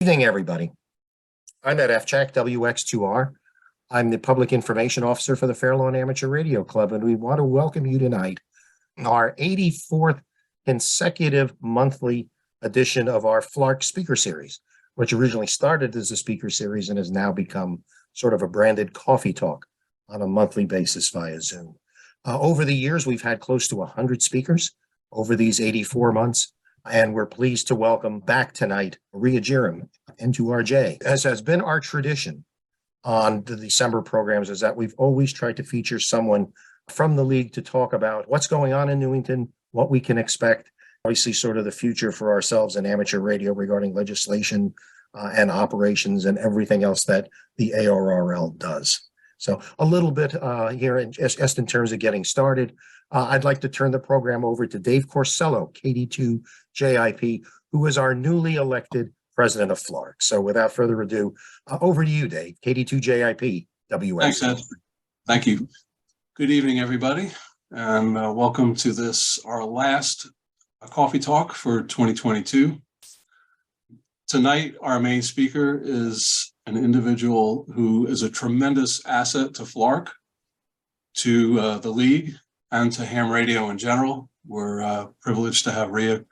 evening, everybody. I'm Ed Fchak, WX2R. I'm the Public Information Officer for the Fairlawn Amateur Radio Club, and we want to welcome you tonight in our 84th consecutive monthly edition of our FLARC Speaker Series, which originally started as a speaker series and has now become sort of a branded coffee talk on a monthly basis via Zoom. Over the years, we've had close to 100 speakers over these 84 months, and we're pleased to welcome back tonight Rhea Jiram, N2RJ. As has been our tradition on the December programs, is that we've always tried to feature someone from the league to talk about what's going on in Newington, what we can expect, obviously sort of the future for ourselves in amateur radio regarding legislation and operations and everything else that the ARRL does. So a little bit here, just in terms of getting started, I'd like to turn the program over to Dave Corsello, KD2JIP, who is our newly elected president of FLARC. So without further ado, over to you, Dave, KD2JIP, WX. Thanks, Ed. Thank you. Good evening, everybody, and welcome to this, our last coffee talk for 2022. Tonight, our main speaker is an individual who is a tremendous asset to FLARC, to the league, and to ham radio in general. We're privileged to have Rhea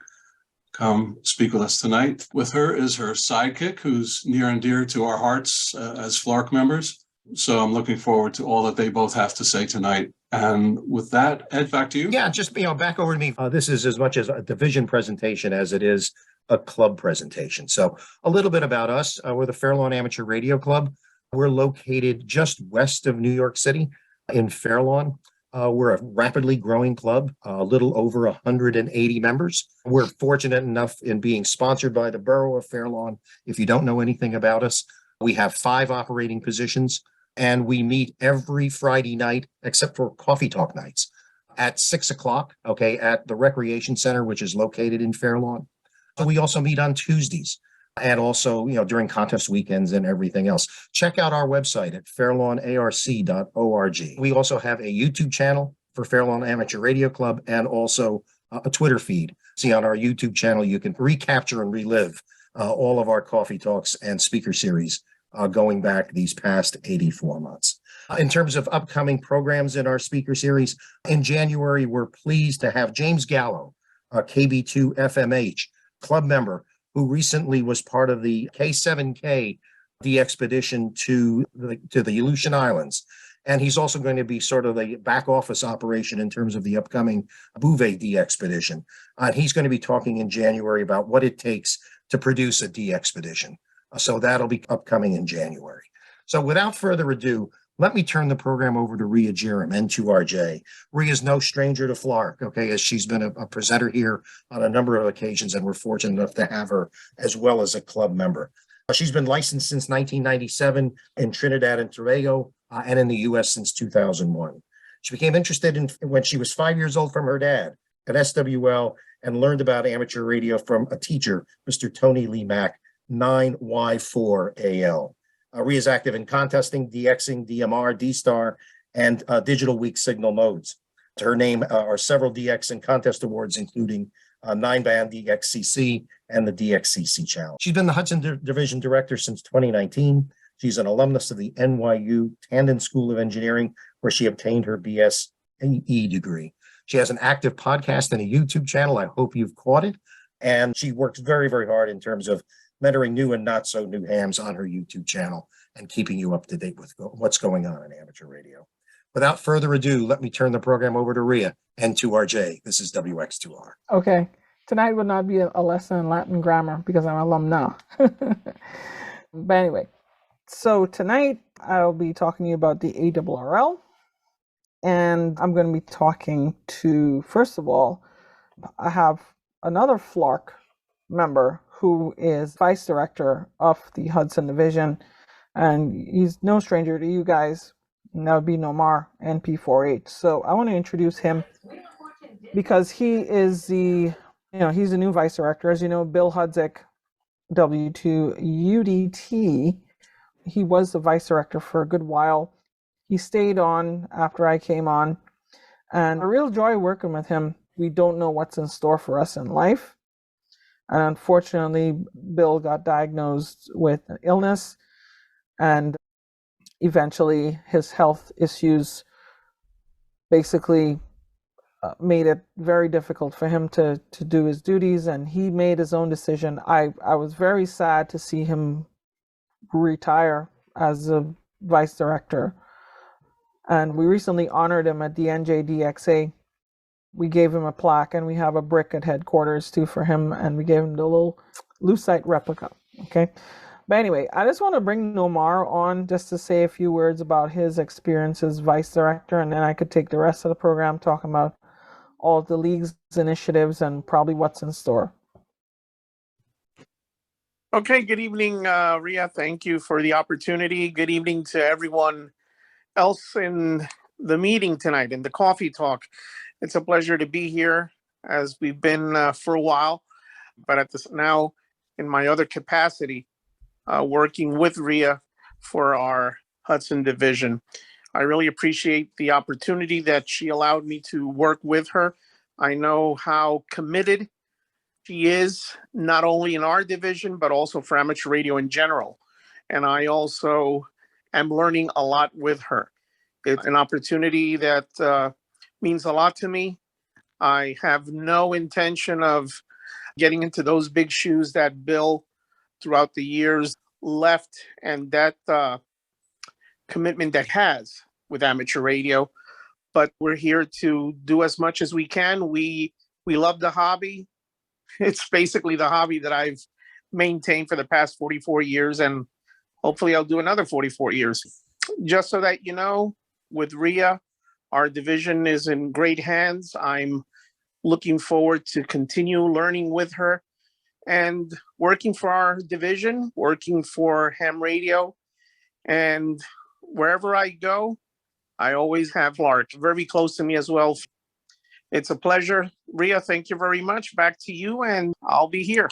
come speak with us tonight. With her is her sidekick, who's near and dear to our hearts as FLARC members. So I'm looking forward to all that they both have to say tonight. And with that, Ed, back to you. Yeah, just back over to me. This is as much as a division presentation as it is a club presentation. So a little bit about us. We're the Fairlawn Amateur Radio Club. We're located just west of New York City in Fairlawn. We're a rapidly growing club, a little over 180 members. We're fortunate enough in being sponsored by the Borough of Fairlawn. If you don't know anything about us, we have 5 operating positions, and we meet every Friday night, except for coffee talk nights, at 6 o'clock, at the Recreation Center, which is located in Fairlawn. So we also meet on Tuesdays and also, during contest weekends and everything else. Check out our website at FairlawnARC.org. We also have a YouTube channel for Fairlawn Amateur Radio Club and also a Twitter feed. See, on our YouTube channel, you can recapture and relive all of our coffee talks and speaker series going back these past 84 months. In terms of upcoming programs in our speaker series, in January, we're pleased to have James Gallo, KB2FMH, club member, who recently was part of the K7K DXpedition to the Aleutian Islands. And he's also going to be sort of the back office operation in terms of the upcoming Bouvet DXpedition. He's going to be talking in January about what it takes to produce a DXpedition. So that'll be upcoming in January. So without further ado, let me turn the program over to Rhea Jiram, N2RJ. Rhea is no stranger to FLARC, as she's been a presenter here on a number of occasions, and we're fortunate enough to have her as well as a club member. She's been licensed since 1997 in Trinidad and Tobago and in the U.S. since 2001. She became interested when she was 5 years old from her dad at SWL and learned about amateur radio from a teacher, Mr. Tony Lee Mack, 9Y4AL. Rhea is active in contesting, DXing, DMR, DSTAR, and Digital Week signal modes. To her name are several DXing contest awards, including 9-band DXCC and the DXCC challenge. She's been the Hudson Division Director since 2019. She's an alumnus of the NYU Tandon School of Engineering, where she obtained her BSE degree. She has an active podcast and a YouTube channel. I hope you've caught it. And she works very, very hard in terms of mentoring new and not so new hams on her YouTube channel and keeping you up to date with what's going on in amateur radio. Without further ado, let me turn the program over to Rhea, N2RJ. This is WX2R. Okay. Tonight would not be a lesson in Latin grammar because I'm an alum now. But anyway, so tonight I'll be talking to you about the ARRL. And I'm going to be talking to, first of all, I have another FLARC member who is vice director of the Hudson Division, and he's no stranger to you guys. And that would be Nomar NP48. So I want to introduce him because he is he's the new vice director. As you know, Bill Hudzik, W2UDT, he was the vice director for a good while. He stayed on after I came on, and a real joy working with him. We don't know what's in store for us in life, And unfortunately, Bill got diagnosed with an illness, and eventually his health issues basically made it very difficult for him to do his duties, and he made his own decision. I was very sad to see him retire as a vice director, and we recently honored him at the NJDXA. We gave him a plaque, and we have a brick at headquarters too for him, and we gave him the little lucite replica. Okay, but anyway, I just want to bring Nomar on just to say a few words about his experience as vice director, and then I could take the rest of the program talking about all of the league's initiatives and probably what's in store. Okay, good evening, Ria. Thank you for the opportunity. Good evening to everyone else in the meeting tonight, in the coffee talk. It's a pleasure to be here, as we've been for a while, but at this now in my other capacity, working with Ria for our Hudson division. I really appreciate the opportunity that she allowed me to work with her. I know how committed she is, not only in our division, but also for amateur radio in general. And I also am learning a lot with her. It's an opportunity that means a lot to me. I have no intention of getting into those big shoes that Bill, throughout the years, left, and that commitment that has with amateur radio. But we're here to do as much as we can. We love the hobby. It's basically the hobby that I've maintained for the past 44 years, and hopefully I'll do another 44 years. Just so that you know, with Ria, our division is in great hands. I'm looking forward to continue learning with her and working for our division, working for ham radio. And wherever I go, I always have Lark very close to me as well. It's a pleasure. Ria, thank you very much. Back to you, and I'll be here.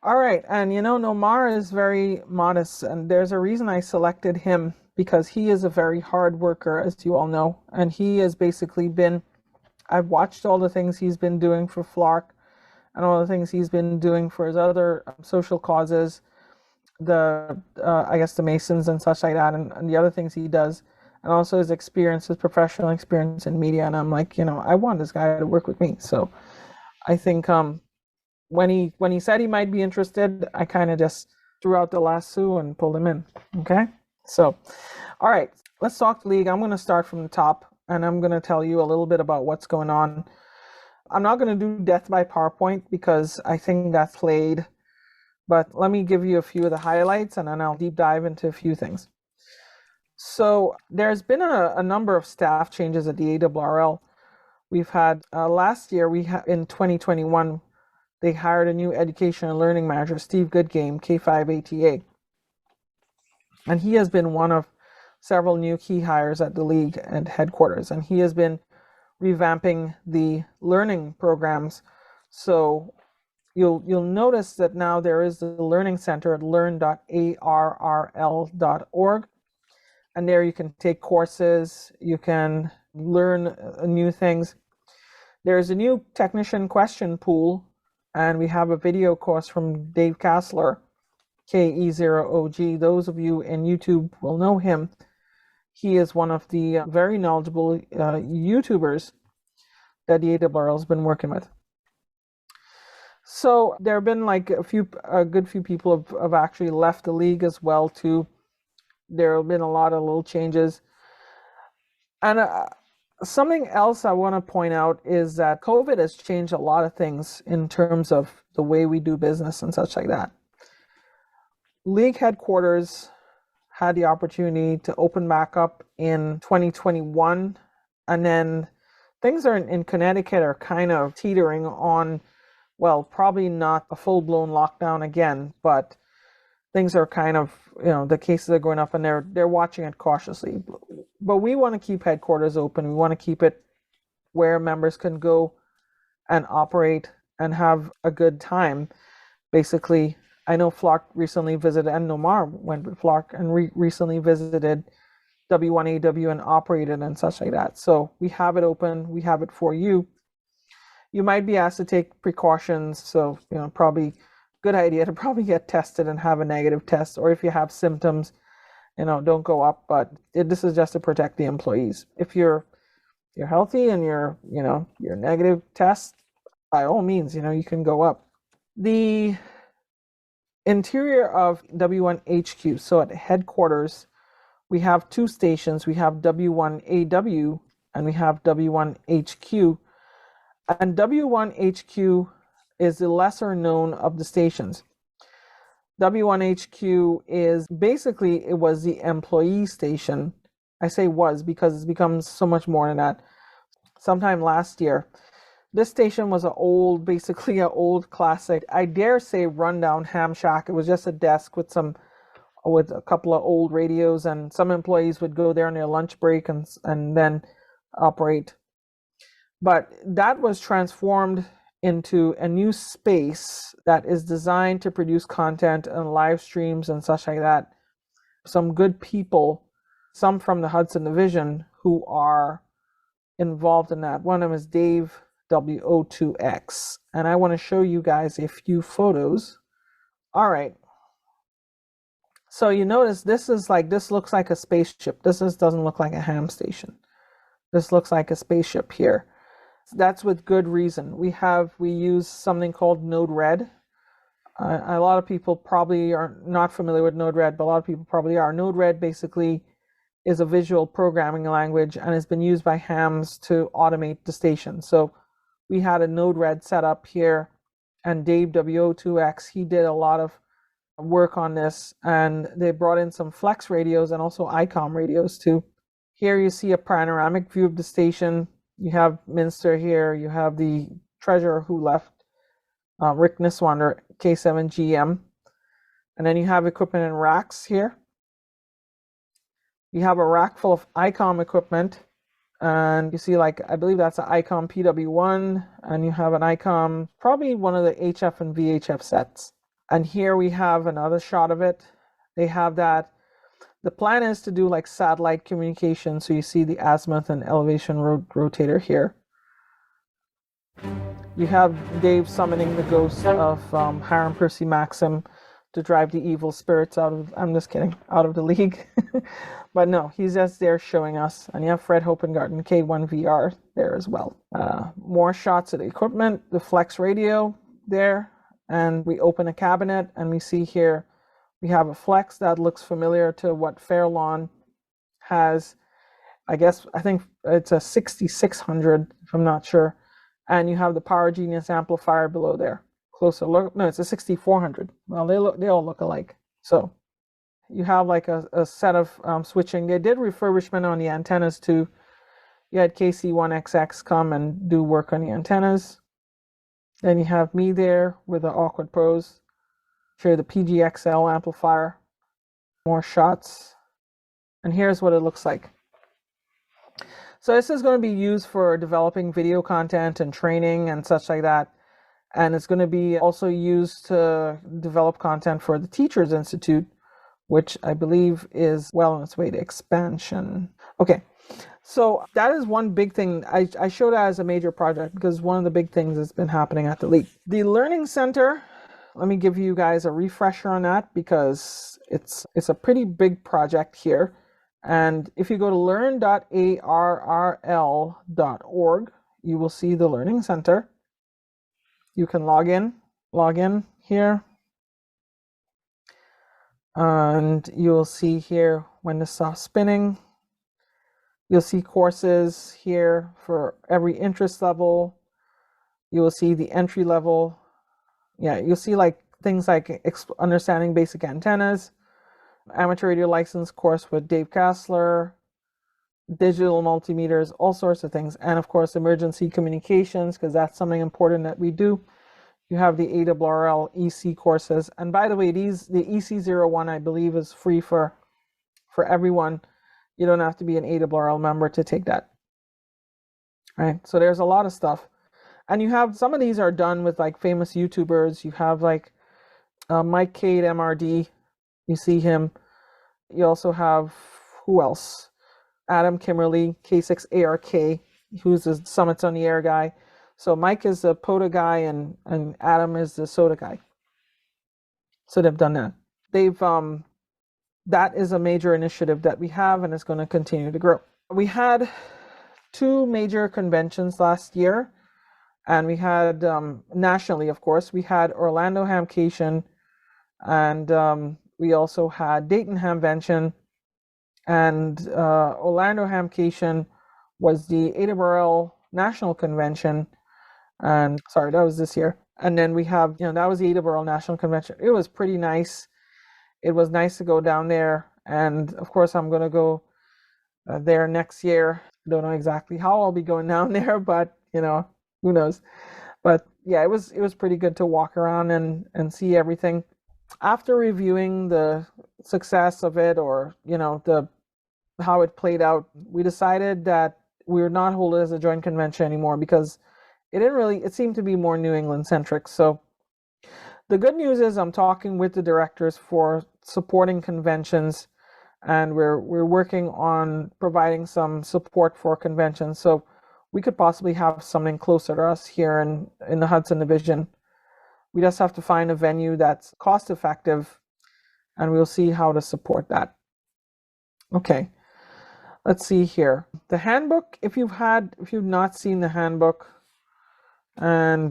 All right, and Nomar is very modest, and there's a reason I selected him, because he is a very hard worker, as you all know, and he has basically been, I've watched all the things he's been doing for FLARC and all the things he's been doing for his other social causes, I guess the Masons and such like that, and the other things he does, and also his experience, his professional experience in media. And I'm like, I want this guy to work with me. So I think when he said he might be interested, I kind of just threw out the lasso and pulled him in. Okay, so all right, let's talk league. I'm going to start from the top, and I'm going to tell you a little bit about what's going on. I'm not going to do death by PowerPoint because I think that's played, but let me give you a few of the highlights, and then I'll deep dive into a few things. So there's been a number of staff changes at the ARRL. We've had last year, in 2021, they hired a new education and learning manager, Steve Goodgame, K5ATA. And he has been one of several new key hires at the league and headquarters. And he has been revamping the learning programs. So you'll notice that now there is the Learning Center at learn.ARRL.org. And there you can take courses, you can learn new things. There's a new technician question pool, and we have a video course from Dave Kassler, KE0OG. Those of you in YouTube will know him. He is one of the very knowledgeable YouTubers that the ARRL has been working with. So there have been like a good few people have actually left the league as well too. There have been a lot of little changes. And something else I want to point out is that COVID has changed a lot of things in terms of the way we do business and such like that. League headquarters had the opportunity to open back up in 2021, and then things in Connecticut are kind of teetering on, well, probably not a full-blown lockdown again, but things are kind of, the cases are going up, and they're watching it cautiously. But we want to keep headquarters open. We want to keep it where members can go and operate and have a good time. Basically, I know FLARC recently visited, and Nomar went with FLARC and recently visited W1AW and operated and such like that. So we have it open. We have it for you. you might be asked to take precautions. So, probably good idea to probably get tested and have a negative test. Or if you have symptoms, don't go up. But this is just to protect the employees. If you're healthy and you're negative test, by all means, you can go up. The interior of W1HQ, so at headquarters, we have two stations. We have W1AW and we have W1HQ. And W1HQ is the lesser known of the stations. W1HQ is basically, it was the employee station. I say was because it's become so much more than that. Sometime last year, this station was basically an old classic, I dare say rundown ham shack. It was just a desk with a couple of old radios, and some employees would go there on their lunch break and then operate. But that was transformed into a new space that is designed to produce content and live streams and such like that. Some good people, some from the Hudson division, who are involved in that. One of them is Dave WO2X, and I want to show you guys a few photos. All right. So you notice this looks like a spaceship. Doesn't look like a ham station. This looks like a spaceship here. That's with good reason. We use something called Node-RED. A lot of people probably are not familiar with Node-RED, but a lot of people probably are. Node-RED basically is a visual programming language and has been used by hams to automate the station. So we had a Node-RED set up here, and Dave WO2X, he did a lot of work on this, and they brought in some flex radios and also ICOM radios too. Here you see a panoramic view of the station. You have Minster here. You have the treasurer who left, Rick Niswander, K7GM. And then you have equipment in racks here. You have a rack full of ICOM equipment. And you see, I believe that's an ICOM PW1. And you have an ICOM, probably one of the HF and VHF sets. And here we have another shot of it. They have that. The plan is to do satellite communication. So you see the azimuth and elevation rotator here. You have Dave summoning the ghost of Hiram Percy Maxim to drive the evil spirits out of the league. But no, he's just there showing us. And you have Fred Hopengarten, K1VR there as well. More shots of the equipment, the flex radio there. And we open a cabinet and we see here, we have a flex that looks familiar to what Fairlawn has. I think it's a 6600, if I'm not sure. And you have the Power Genius amplifier below there. Closer look, no, it's a 6400. Well, they all look alike. So you have a set of switching. They did refurbishment on the antennas too. You had KC1XX come and do work on the antennas. Then you have me there with the Awkward Pros. Show the PGXL amplifier. More shots. And here's what it looks like. So this is going to be used for developing video content and training and such like that. And it's going to be also used to develop content for the Teachers Institute, which I believe is well on its way to expansion. Okay, so that is one big thing. I show that as a major project because one of the big things that's been happening at the league. The Learning Center, let me give you guys a refresher on that because it's a pretty big project here. And if you go to learn.ARRL.org, you will see the Learning Center. You can log in here. And you'll see here when this stops spinning, you'll see courses here for every interest level. You will see the entry level. Yeah, you'll see things like understanding basic antennas, amateur radio license course with Dave Kassler, digital multimeters, all sorts of things. And of course, emergency communications, because that's something important that we do. You have the ARRL EC courses. And by the way, the EC01, I believe, is free for everyone. You don't have to be an ARRL member to take that. All right, so there's a lot of stuff. And you have, some of these are done with famous YouTubers. You have Mike Cade, MRD. You see him. You also have, who else? Adam Kimmerly, K6ARK, who's the Summits on the Air guy. So Mike is the POTA guy and Adam is the SOTA guy. So they've done that. They've that is a major initiative that we have, and it's going to continue to grow. We had 2 major conventions last year, and we had nationally, of course, we had Orlando Hamcation, and we also had Dayton Hamvention, and Orlando Hamcation was the ARRL National Convention, and sorry, that was this year. And then we have, that was the ARRL National Convention. It was pretty nice. It was nice to go down there, and of course I'm going to go there next year. I don't know exactly how I'll be going down there, but who knows. But yeah, it was pretty good to walk around and see everything. After reviewing the success of it, or how it played out, we decided that we would not hold it as a joint convention anymore, because it seemed to be more New England centric. So the good news is I'm talking with the directors for supporting conventions, and we're working on providing some support for conventions. So we could possibly have something closer to us here in the Hudson division. We just have to find a venue that's cost effective, and we'll see how to support that. Okay, let's see here. The handbook, if you've not seen the handbook, and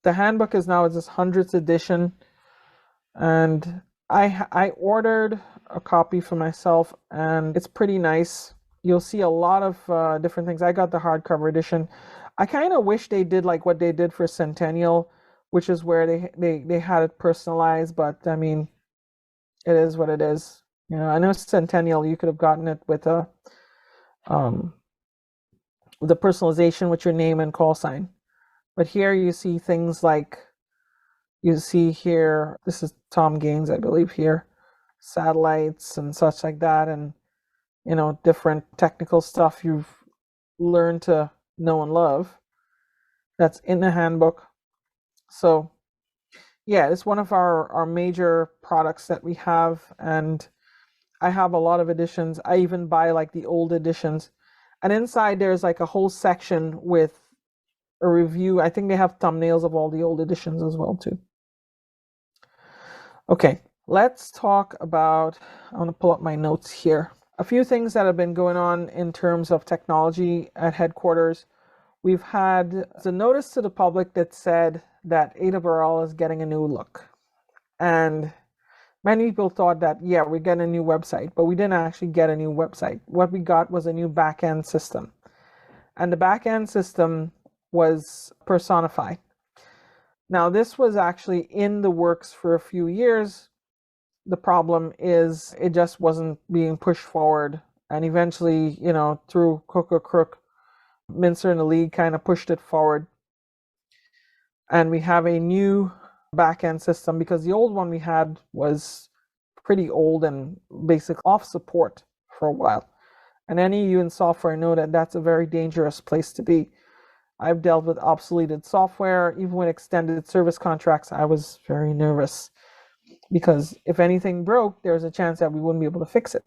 the handbook is now this 100th edition, and I ordered a copy for myself, and it's pretty nice. You'll see a lot of different things. I got the hardcover edition. I kind of wish they did like what they did for Centennial, which is where they had it personalized, but I mean, it is what it is. I know Centennial, you could have gotten it with the personalization with your name and call sign. But here you see things like, you see here, this is Tom Gaines, I believe here, satellites and such like that, and different technical stuff you've learned to know and love. That's in the handbook. So yeah, it's one of our major products that we have, and I have a lot of editions. I even buy like the old editions, and inside there's like a whole section with a review. I think they have thumbnails of all the old editions as well too. Okay, let's talk about, I want to pull up my notes here. A few things that have been going on in terms of technology at headquarters. We've had a notice to the public that said that ARRL is getting a new look. And many people thought that, yeah, we're getting a new website, but we didn't actually get a new website. What we got was a new back-end system. And the back-end system was Personify. Now, this was actually in the works for a few years. The problem is it just wasn't being pushed forward. And eventually, through Cook or Crook, Mincer and the league kind of pushed it forward. And we have a new back-end system, because the old one we had was pretty old and basically off support for a while. And any of you in software know that that's a very dangerous place to be. I've dealt with obsoleted software. Even with extended service contracts, I was very nervous, because if anything broke, there's a chance that we wouldn't be able to fix it.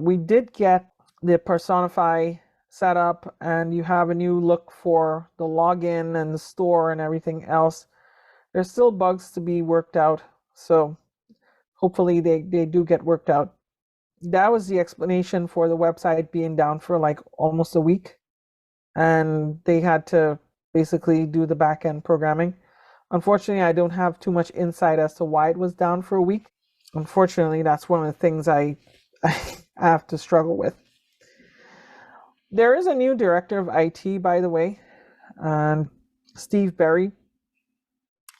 We did get the Personify set up, and you have a new look for the login and the store and everything else. There's still bugs to be worked out, so hopefully they do get worked out. That was the explanation for the website being down for like almost a week, and they had to basically do the back-end programming. Unfortunately, I don't have too much insight as to why it was down for a week. Unfortunately, that's one of the things I have to struggle with. There is a new director of IT, by the way, Steve Berry.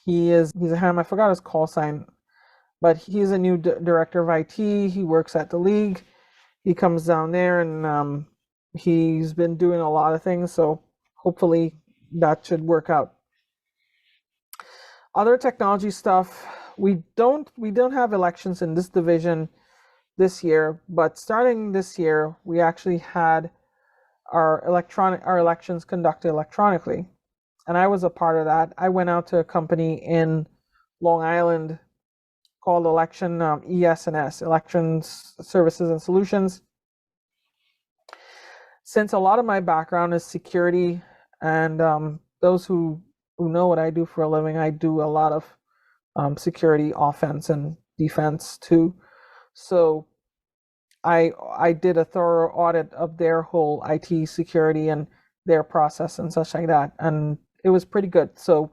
He's a ham. I forgot his call sign, but he's a new director of IT. He works at the league. He comes down there, and he's been doing a lot of things. So hopefully that should work out. Other technology stuff. We don't have elections in this division this year, but starting this year, we actually had our elections conducted electronically, and I was a part of that. I went out to a company in Long Island called ES&S, Elections Services and Solutions. since a lot of my background is security, and those who know what I do for a living, I do a lot of security, offense, and defense too. So I did a thorough audit of their whole IT security and their process and such like that, and it was pretty good. So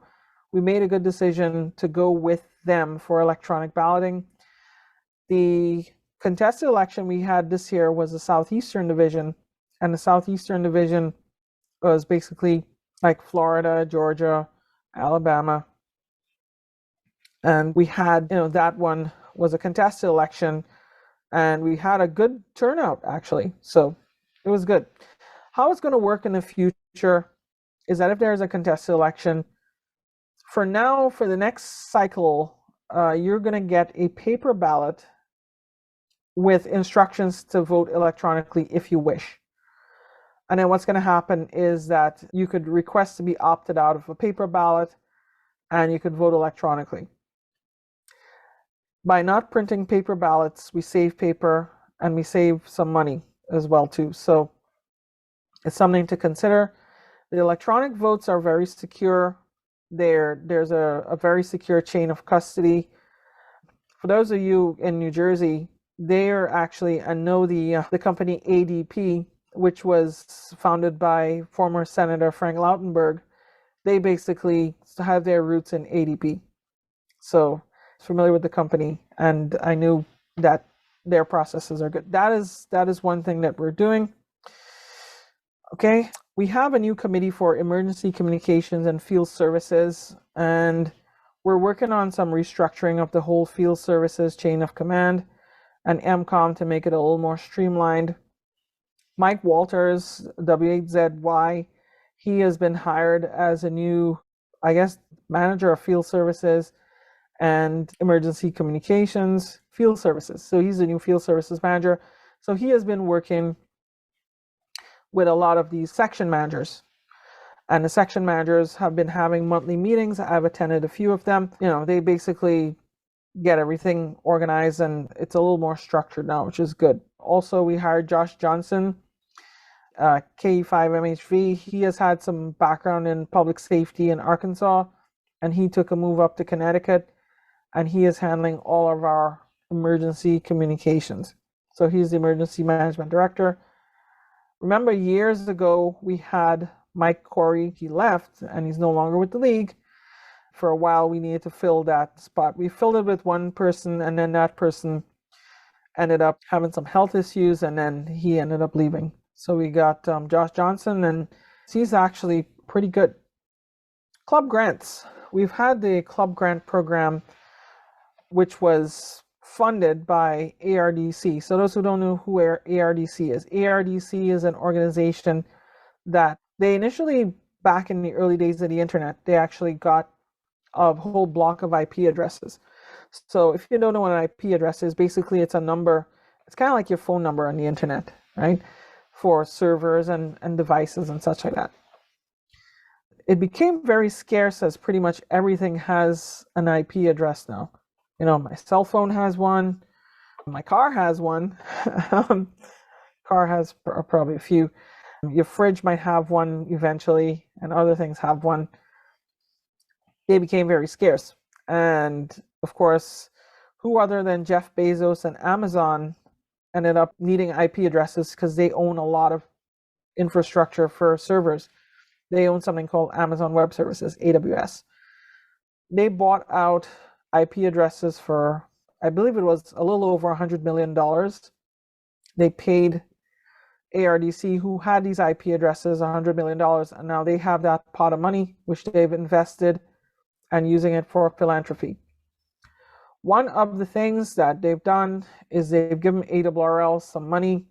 we made a good decision to go with them for electronic balloting. The contested election we had this year was the Southeastern Division, and the Southeastern Division was basically like Florida, Georgia, Alabama. And we had, that one was a contested election, and we had a good turnout actually. So it was good. How it's going to work in the future is that if there's a contested election, for now, for the next cycle, you're going to get a paper ballot with instructions to vote electronically if you wish. And then what's going to happen is that you could request to be opted out of a paper ballot, and you could vote electronically. By not printing paper ballots, we save paper and we save some money as well too. So it's something to consider. The electronic votes are very secure. There's a very secure chain of custody. For those of you in New Jersey, they're actually, I know the company ADP, which was founded by former Senator Frank Lautenberg, they basically have their roots in ADP. So familiar with the company, and I knew that their processes are good. That is one thing that we're doing. Okay, we have a new committee for emergency communications and field services, and we're working on some restructuring of the whole field services chain of command and MCOM to make it a little more streamlined. Mike Walters, W8ZY, he has been hired as a new, manager of field services and emergency communications field services. So he's the new field services manager. So he has been working with a lot of these section managers, and the section managers have been having monthly meetings. I've attended a few of them. They basically get everything organized, and it's a little more structured now, which is good. Also, we hired Josh Johnson, K5MHV. He has had some background in public safety in Arkansas, and he took a move up to Connecticut, and he is handling all of our emergency communications. So he's the emergency management director. Remember, years ago, we had Mike Corey. He left, and he's no longer with the league. For a while, we needed to fill that spot. We filled it with one person, and then that person ended up having some health issues, and then he ended up leaving. So we got Josh Johnson, and he's actually pretty good. Club grants. We've had the club grant program, which was funded by ARRDC. So those who don't know who ARRDC is an organization that they initially, back in the early days of the internet, they actually got a whole block of IP addresses. So if you don't know what an IP address is, basically it's a number. It's kind of like your phone number on the internet, right? For servers and devices and such like that. It became very scarce as pretty much everything has an IP address now. My cell phone has one, my car has one, car has probably a few. Your fridge might have one eventually, and other things have one. They became very scarce. And of course, who other than Jeff Bezos and Amazon ended up needing IP addresses because they own a lot of infrastructure for servers. They own something called Amazon Web Services, AWS. They bought out IP addresses for, I believe it was a little over $100 million. They paid ARRDC, who had these IP addresses, $100 million, and now they have that pot of money, which they've invested and using it for philanthropy. One of the things that they've done is they've given ARRL some money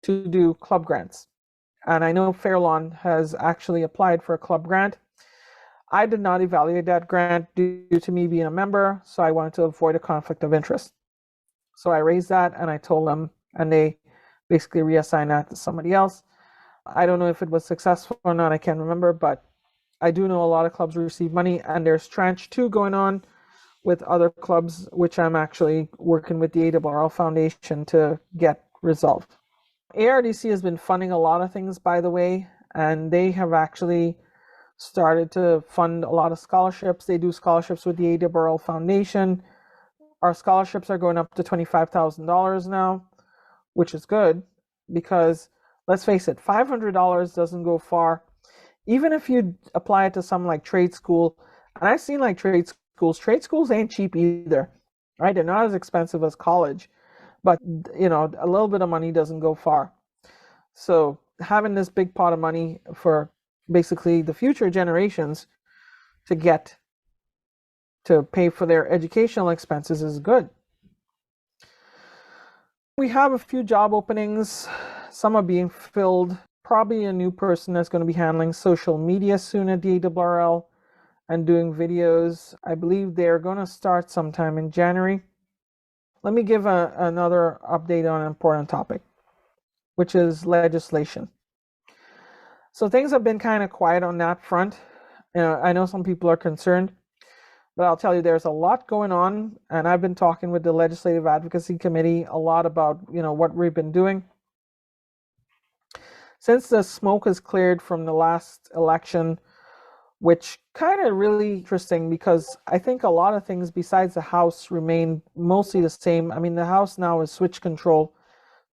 to do club grants. And I know Fairlawn has actually applied for a club grant. I did not evaluate that grant due to me being a member, so I wanted to avoid a conflict of interest. So I raised that and I told them, and they basically reassigned that to somebody else. I don't know if it was successful or not, I can't remember, but I do know a lot of clubs receive money, and there's tranche 2 going on with other clubs, which I'm actually working with the ARRL Foundation to get resolved. ARDC has been funding a lot of things, by the way, and they have actually started to fund a lot of scholarships. They do scholarships with the ARRL Foundation. Our scholarships are going up to $25,000 now, which is good because let's face it, $500 doesn't go far. Even if you apply it to something like trade school, and I've seen like trade schools ain't cheap either, right? They're not as expensive as college, but you know, a little bit of money doesn't go far. So having this big pot of money for basically the future generations to get to pay for their educational expenses is good. We have a few job openings. Some are being filled. Probably a new person that's going to be handling social media soon at the ARRL and doing videos. I believe they're going to start sometime in January. Let me give another update on an important topic, which is legislation. So things have been kind of quiet on that front. I know some people are concerned, but I'll tell you there's a lot going on, and I've been talking with the Legislative Advocacy Committee a lot about what we've been doing. Since the smoke has cleared from the last election, which kind of really interesting because I think a lot of things besides the House remain mostly the same. I mean, the House now has switched control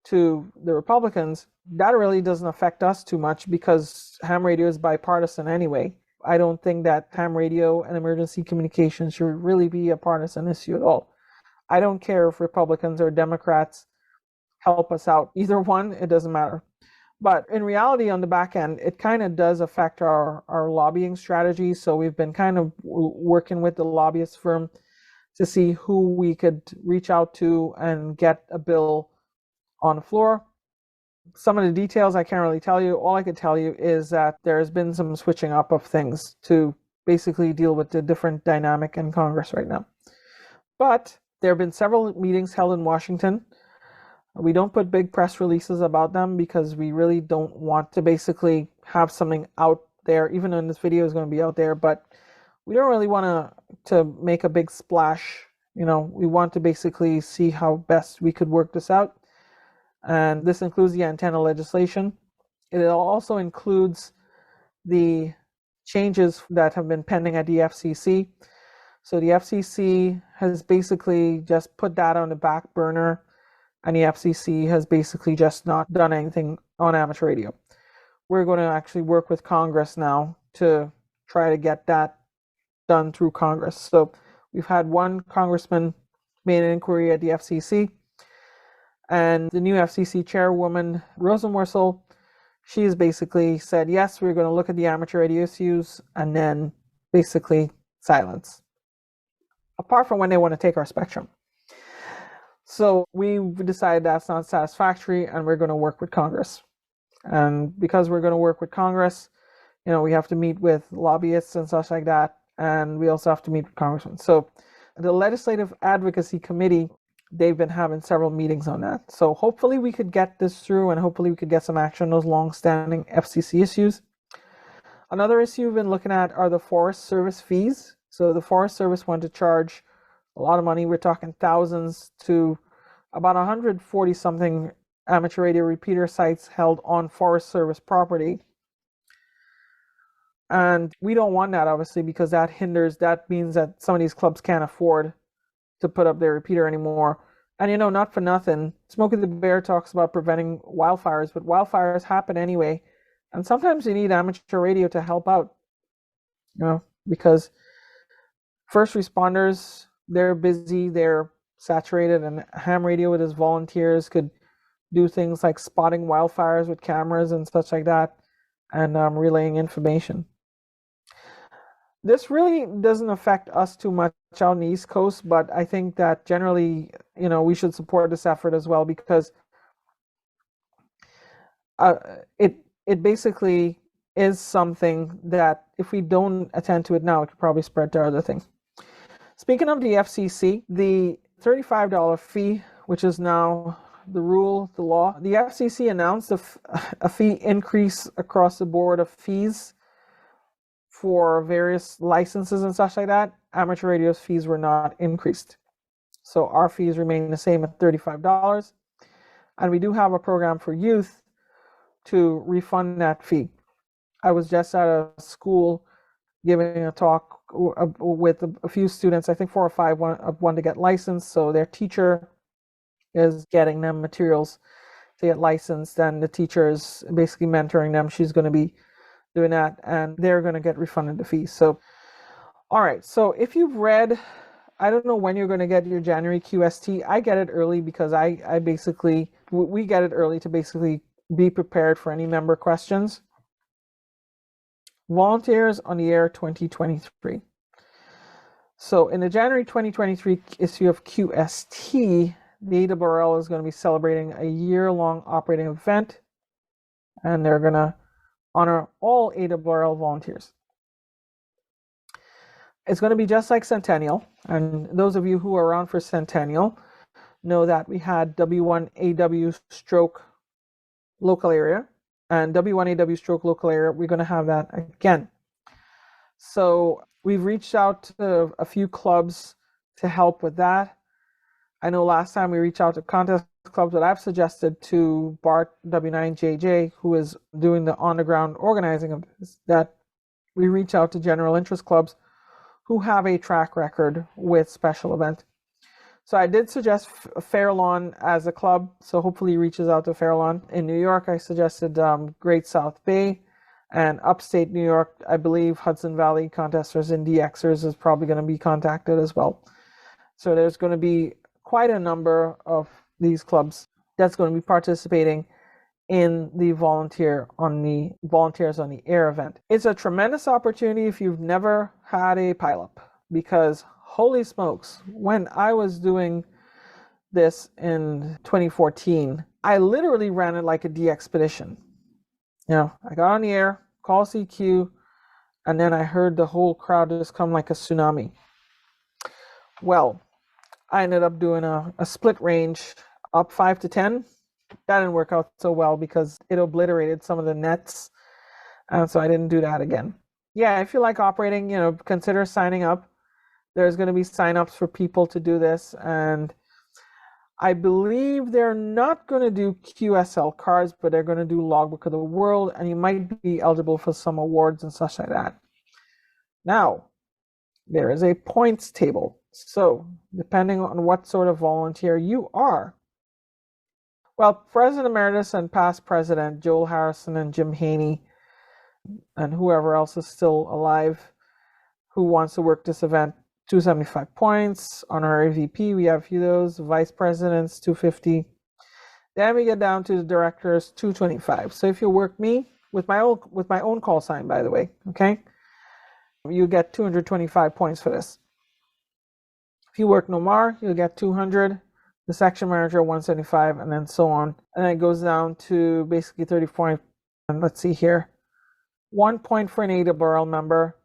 to the Republicans. That really doesn't affect us too much because ham radio is bipartisan anyway. I don't think that ham radio and emergency communications should really be a partisan issue at all. I don't care if Republicans or Democrats help us out. Either one, it doesn't matter. But in reality, on the back end, it kind of does affect our lobbying strategy. So we've been kind of working with the lobbyist firm to see who we could reach out to and get a bill on the floor. Some of the details I can't really tell you. All I could tell you is that there has been some switching up of things to basically deal with the different dynamic in Congress right now. But there have been several meetings held in Washington. We don't put big press releases about them because we really don't want to basically have something out there, even though this video is going to be out there, but we don't really want to make a big splash. We want to basically see how best we could work this out. And this includes the antenna legislation. It also includes the changes that have been pending at the FCC. So the FCC has basically just put that on the back burner, and the FCC has basically just not done anything on amateur radio. We're going to actually work with Congress now to try to get that done through Congress. So we've had one congressman made an inquiry at the FCC, and the new FCC chairwoman, Rosenworcel, she's basically said, yes, we're going to look at the amateur radio issues, and then basically silence, apart from when they want to take our spectrum. So we've decided that's not satisfactory, and we're going to work with Congress. And because we're going to work with Congress, we have to meet with lobbyists and such like that, and we also have to meet with congressmen. So the Legislative Advocacy Committee, they've been having several meetings on that. So hopefully we could get this through, and hopefully we could get some action on those long-standing FCC issues. Another issue we've been looking at are the Forest Service fees. So the Forest Service wanted to charge a lot of money. We're talking thousands to about 140 something amateur radio repeater sites held on Forest Service property. And we don't want that, obviously, because that means that some of these clubs can't afford to put up their repeater anymore. And not for nothing, Smokey the Bear talks about preventing wildfires, but wildfires happen anyway. And sometimes you need amateur radio to help out, because first responders, they're busy, they're saturated, and ham radio with its volunteers could do things like spotting wildfires with cameras and such like that, and relaying information. This really doesn't affect us too much out on the East Coast, but I think that generally, we should support this effort as well, because it basically is something that if we don't attend to it now, it could probably spread to other things. Speaking of the FCC, the $35 fee, which is now the rule, the law, the FCC announced a fee increase across the board of fees for various licenses and such like that. Amateur radio's fees were not increased. So our fees remain the same at $35. And we do have a program for youth to refund that fee. I was just at a school giving a talk with a few students, I think 4 or 5, one to get licensed. So their teacher is getting them materials to get licensed, and the teacher is basically mentoring them. She's going to be doing that, and they're going to get refunded the fee. So, all right. So if you've read, I don't know when you're going to get your January QST. I get it early because we get it early to basically be prepared for any member questions. Volunteers on the Air 2023. So in the January 2023 issue of QST, the ARRL is going to be celebrating a year-long operating event, and they're going to honor all ARRL volunteers. It's going to be just like Centennial, and those of you who are around for Centennial know that we had W1AW stroke local area, and W1AW stroke local area, we're going to have that again. So we've reached out to a few clubs to help with that. I know last time we reached out to contest clubs, but I've suggested to Bart W9JJ, who is doing the on-the-ground organizing of this, that we reach out to general interest clubs who have a track record with special events. So I did suggest Fairlawn as a club, so hopefully he reaches out to Fairlawn. In New York, I suggested Great South Bay, and upstate New York, I believe Hudson Valley contesters and DXers is probably going to be contacted as well. So there's going to be quite a number of these clubs that's going to be participating in the Volunteers on the Air event. It's a tremendous opportunity if you've never had a pileup, because holy smokes, when I was doing this in 2014, I literally ran it like a DXpedition. I got on the air, called CQ, and then I heard the whole crowd just come like a tsunami. Well, I ended up doing a split range up 5 to 10. That didn't work out so well because it obliterated some of the nets, and so I didn't do that again. Yeah, if you like operating, consider signing up. There's going to be signups for people to do this, and I believe they're not going to do QSL cards, but they're going to do Logbook of the World, and you might be eligible for some awards and such like that. Now, there is a points table. So, depending on what sort of volunteer you are, well, President Emeritus and past President Joel Harrison and Jim Haney and whoever else is still alive who wants to work this event, 275 points. Honorary VP, we have a few of those. Vice Presidents, 250. Then we get down to the directors, 225. So if you work me with my own call sign, by the way, okay, you get 225 points for this. If you work Nomar, you'll get 200. The section manager, 175, and then so on. And then it goes down to basically 30 points. And let's see here. 1 point for an ARRL member.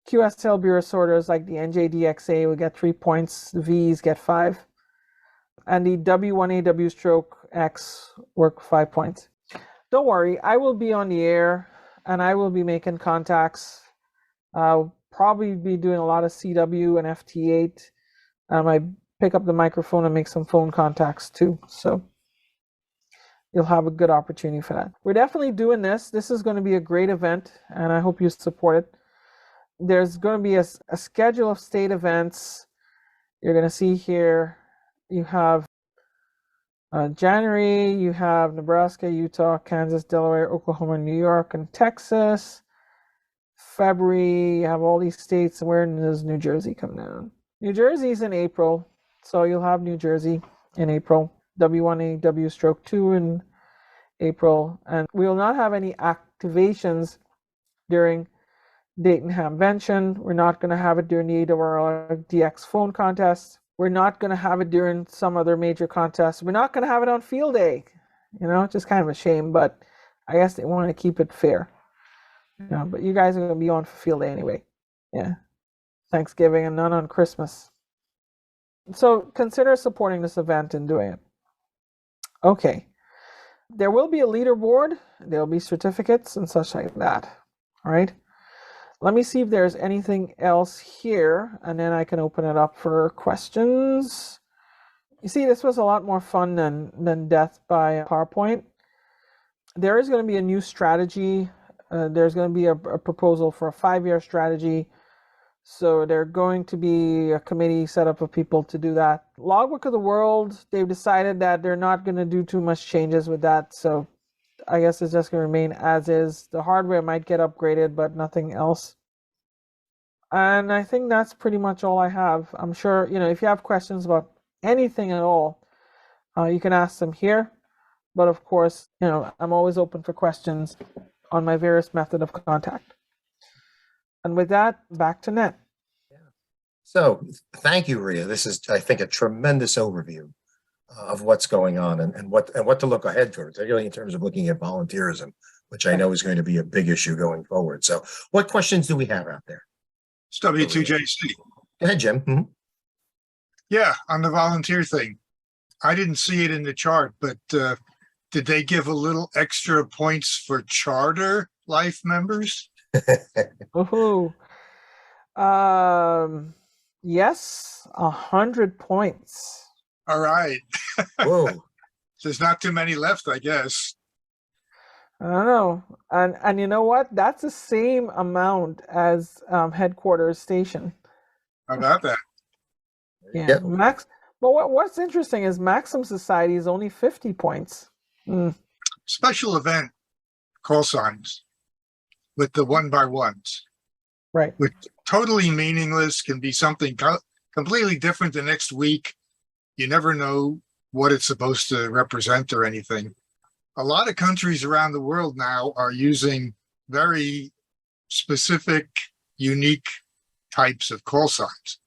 QSL bureau sorters like the NJDXA will get 3 points. The V's get 5. And the W1AW stroke X work 5 points. Don't worry, I will be on the air and I will be making contacts. I'll probably be doing a lot of CW and FT8. I pick up the microphone and make some phone contacts too. So you'll have a good opportunity for that. We're definitely doing this. This is going to be a great event, and I hope you support it. There's going to be a schedule of state events. You're going to see here, you have January, you have Nebraska, Utah, Kansas, Delaware, Oklahoma, New York, and Texas. February, you have all these states. Where does New Jersey come down? New Jersey's in April. So you'll have New Jersey in April, W1AW stroke 2 in April, and we will not have any activations during Dayton Hamvention. We're not going to have it during the ARRL DX phone contest. We're not going to have it during some other major contests. We're not going to have it on field day. Just kind of a shame, but I guess they want to keep it fair. But you guys are going to be on for field day anyway. Yeah. Thanksgiving and none on Christmas. So consider supporting this event and doing it. Okay. There will be a leaderboard. There'll be certificates and such like that. All right. Let me see if there's anything else here, and then I can open it up for questions. You see, this was a lot more fun than death by PowerPoint. There is going to be a new strategy. There's going to be a proposal for a 5-year strategy. So there's going to be a committee set up of people to do that. Logbook of the World, they've decided that they're not going to do too much changes with that. So I guess it's just going to remain as is. The hardware might get upgraded, but nothing else. And I think that's pretty much all I have. I'm sure, if you have questions about anything at all, you can ask them here. But of course, I'm always open for questions on my various method of contact. And with that, back to Net. So thank you, Rhea. This is, I think, a tremendous overview of what's going on and what to look ahead for, particularly in terms of looking at volunteerism, which I know is going to be a big issue going forward. So what questions do we have out there? It's W2JC. Go ahead, Jim. Mhm. Yeah, on the volunteer thing. I didn't see it in the chart, but did they give a little extra points for charter life members? Woohoo. Yes, 100 points. All right. Whoa. There's not too many left, I guess. I don't know. And you know what? That's the same amount as headquarters station. How about that? Yeah. Yep. Max. But what's interesting is Maxim Society is only 50 points. Special event call signs with the 1x1s, Right. which totally meaningless, can be something completely different the next week. You never know what it's supposed to represent or anything. A lot of countries around the world now are using very specific, unique types of call signs.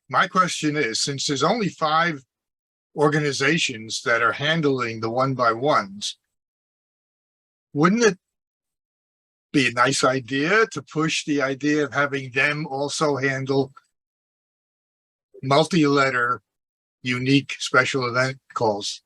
My question is, since there's only 5 organizations that are handling the 1x1s, wouldn't it be a nice idea to push the idea of having them also handle multi-letter, unique special event calls?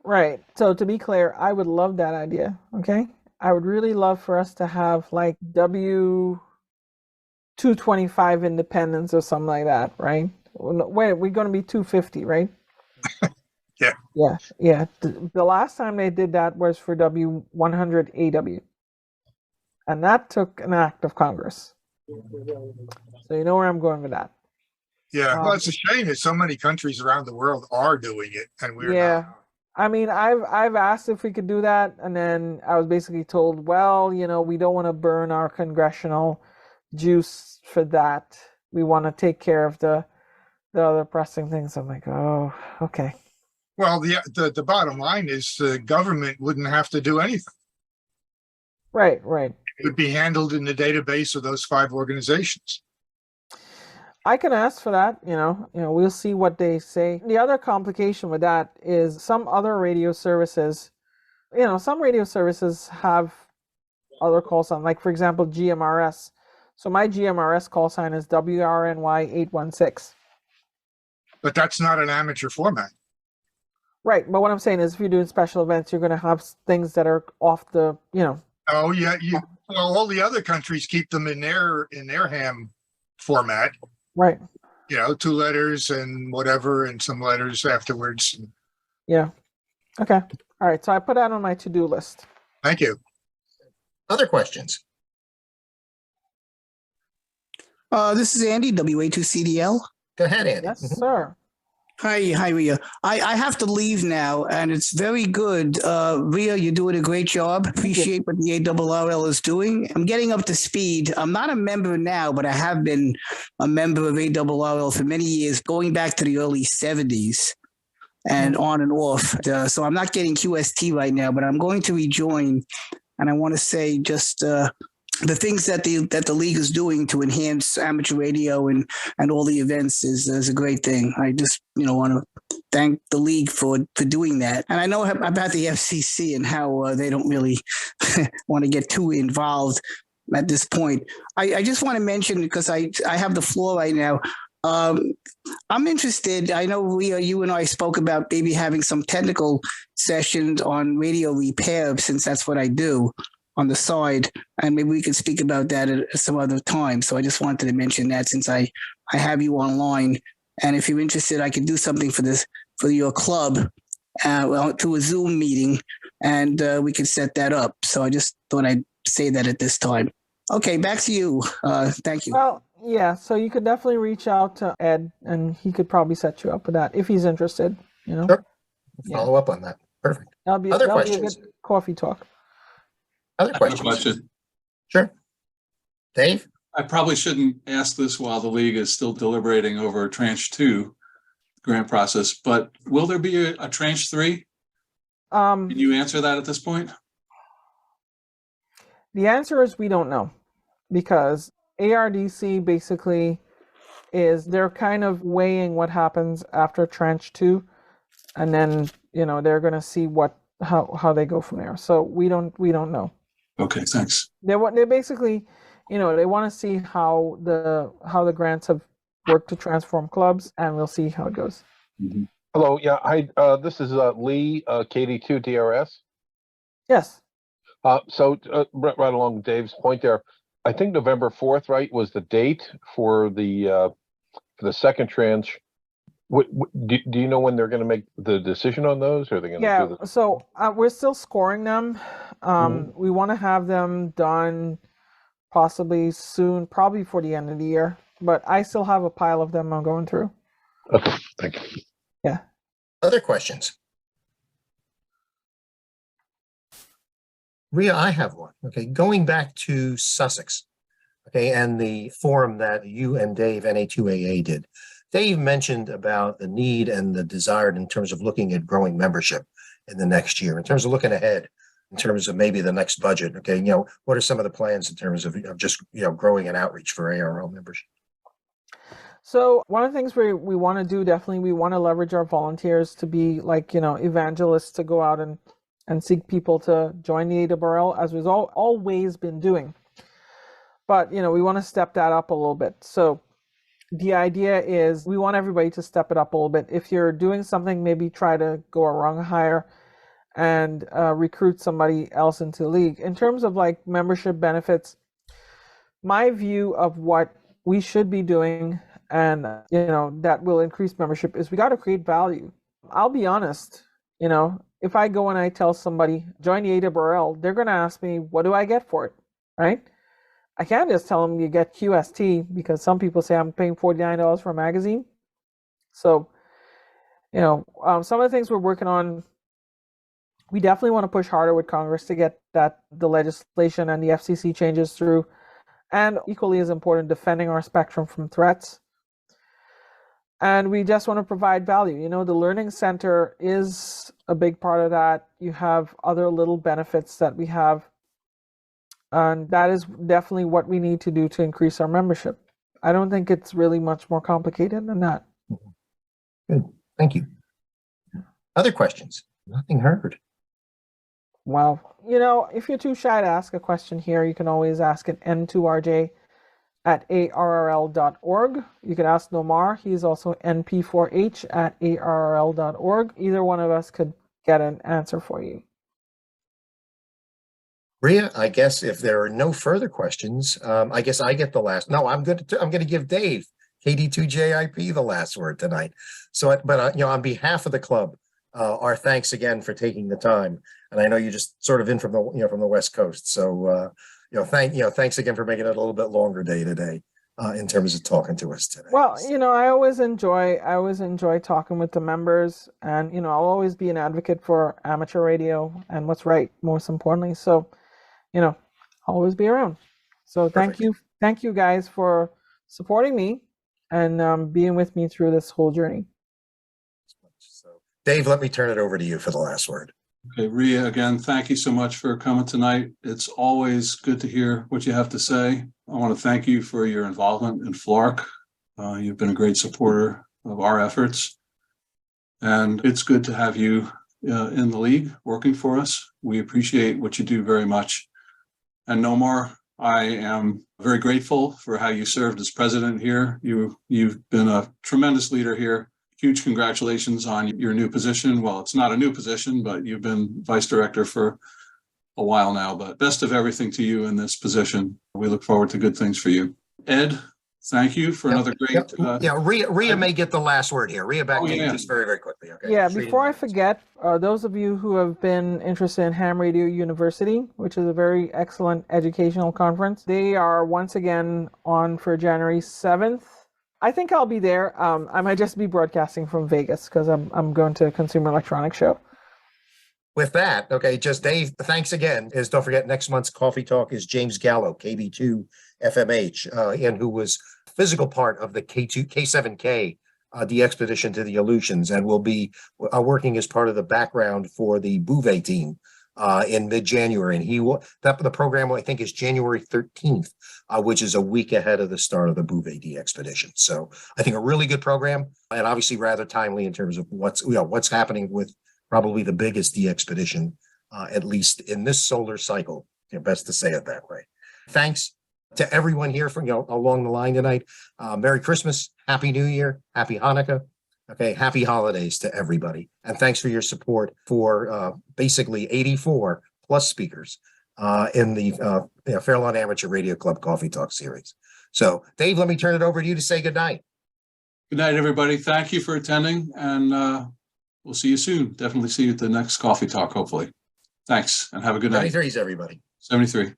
Right. So to be clear, I would love that idea. Okay. I would really love for us to have like W225 independence or something like that, right? Wait, we're going to be 250, right? Yeah. Yeah. Yeah. The last time they did that was for W100 AW. And that took an act of Congress. So you know where I'm going with that. Yeah, well, it's a shame that so many countries around the world are doing it and we're not. I mean, I've asked if we could do that, and then I was basically told, well, we don't want to burn our congressional juice for that. We want to take care of the other pressing things. I'm like, oh, okay. Well, the bottom line is the government wouldn't have to do anything. Right. It would be handled in the database of those 5 organizations. I can ask for that, we'll see what they say. The other complication with that is some other radio services, some radio services have other call signs, like for example, GMRS. So my GMRS call sign is WRNY 816. But that's not an amateur format. Right. But what I'm saying is if you're doing special events, you're going to have things that are off the, Oh, yeah. Well, all the other countries keep them in their ham format. Right. 2 letters and whatever, and some letters afterwards. Yeah. Okay. All right. So I put that on my to-do list. Thank you. Other questions? This is Andy, WA2CDL. Go ahead, Andy. Yes, sir. Hi, Rhea. I have to leave now, and it's very good. Rhea, you're doing a great job. Appreciate what the ARRL is doing. I'm getting up to speed. I'm not a member now, but I have been a member of ARRL for many years, going back to the early 70s and on and off. So I'm not getting QST right now, but I'm going to rejoin. And I want to say just the things that the league is doing to enhance amateur radio and all the events is a great thing. I just want to thank the league for doing that. And I know about the FCC and how they don't really want to get too involved at this point. I just want to mention, because I have the floor right now. I'm interested. I know you and I spoke about maybe having some technical sessions on radio repair, since that's what I do on the side, and maybe we could speak about that at some other time. So I just wanted to mention that, since I have you online, and if you're interested, I could do something for for your club to a Zoom meeting, and we can set that up. So I just thought I'd say that at this time. Okay, back to you. Thank you. Well, yeah, so you could definitely reach out to Ed, and he could probably set you up with that if he's interested, you know. Sure. Yeah. Follow up on that. Perfect. That'll be Other a questions? good coffee talk. Other I have a questions? question. Sure. Dave? I probably shouldn't ask this while the league is still deliberating over tranche 2 grant process, but will there be a tranche 3? Can you answer that at this point? The answer is we don't know, because ARDC basically they're kind of weighing what happens after tranche 2, and then, you know, they're going to see how they go from there. So we don't know. Okay, thanks. They're basically, you know, they want to see how the grants have worked to transform clubs, and we'll see how it goes. Mhm. Hello, yeah, hi, this is Lee, KD2 DRS. Yes. Right along Dave's point there, I think November 4th, right, was the date for the second tranche. Do you know when they're going to make the decision on those? Or are they going to do this? So we're still scoring them. We want to have them done possibly soon, probably for the end of the year. But I still have a pile of them I'm going through. Okay, thank you. Yeah. Other questions? Rhea, I have one. Okay, going back to Sussex, okay, and the forum that you and Dave, NA2AA, did. Dave mentioned about the need and the desire in terms of looking at growing membership in the next year, in terms of looking ahead, in terms of maybe the next budget. Okay, you know, what are some of the plans in terms of just, you know, growing an outreach for ARRL membership? So one of the things we want to do, definitely, we want to leverage our volunteers to be like, you know, evangelists, to go out and seek people to join the ARRL, as we've always been doing. But, you know, we want to step that up a little bit. So the idea is we want everybody to step it up a little bit. If you're doing something, maybe try to go a wrong hire and recruit somebody else into the league. In terms of like membership benefits, my view of what we should be doing, and you know, that will increase membership, is we got to create value. I'll be honest, you know, if I go and I tell somebody join the ARRL, they're going to ask me, what do I get for it, right? I can't just tell them you get QST, because some people say I'm paying $49 for a magazine. So, you know, some of the things we're working on, we definitely want to push harder with Congress to get the legislation and the FCC changes through, and equally as important, defending our spectrum from threats. And we just want to provide value. You know, the Learning Center is a big part of that. You have other little benefits that we have. And that is definitely what we need to do to increase our membership. I don't think it's really much more complicated than that. Good, thank you. Other questions? Nothing heard. Wow. You know, if you're too shy to ask a question here, you can always ask at n2rj at ARRL.org. You can ask Nomar. He's also np4h at ARRL.org. Either one of us could get an answer for you. Rhea, I guess if there are no further questions, I guess I get the last. No, I'm going to give Dave, KD2JIP, the last word tonight. So, but you know, on behalf of the club, our thanks again for taking the time. And I know you just sort of in from the from the West Coast, so thanks again for making it a little bit longer day today in terms of talking to us today. Well, you know, I always enjoy talking with the members, and you know, I'll always be an advocate for amateur radio and what's right, most importantly. So, you know, I'll always be around. So thank you guys for supporting me and being with me through this whole journey. So, Dave, let me turn it over to you for the last word. Okay, Rhea, again, thank you so much for coming tonight. It's always good to hear what you have to say. I want to thank you for your involvement in FLARC. You've been a great supporter of our efforts. And it's good to have you in the league working for us. We appreciate what you do very much. And Nomar, I am very grateful for how you served as president here. You've been a tremendous leader here. Huge congratulations on your new position. Well, it's not a new position, but you've been vice director for a while now. But best of everything to you in this position. We look forward to good things for you. Ed, Thank you for another great. Yeah, Rhea may get the last word here. Rhea, back to you just very, very quickly. Okay. Yeah, Straight before I in. forget, those of you who have been interested in Ham Radio University, which is a very excellent educational conference, they are once again on for January 7th. I think I'll be there. I might just be broadcasting from Vegas because I'm going to a Consumer Electronics Show. With that, okay, just Dave, thanks again. Don't forget, next month's Coffee Talk is James Gallo, KB2 FMH, and who was physical part of the K7K, the expedition to the Aleutians, and will be working as part of the background for the Bouvet team in mid-January. And the program, I think, is January 13th, which is a week ahead of the start of the Bouvet expedition. So I think a really good program, and obviously rather timely in terms of what's happening with probably the biggest expedition, at least in this solar cycle. Best to say it that way. Thanks to everyone here from along the line tonight. Merry Christmas, Happy New Year, Happy Hanukkah. Okay, happy holidays to everybody. And thanks for your support for basically 84 plus speakers in the Fairlawn Amateur Radio Club Coffee Talk series. So Dave, let me turn it over to you to say goodnight. Good night, everybody. Thank you for attending, and we'll see you soon. Definitely see you at the next Coffee Talk, hopefully. Thanks, and have a good night. 73s, everybody. 73.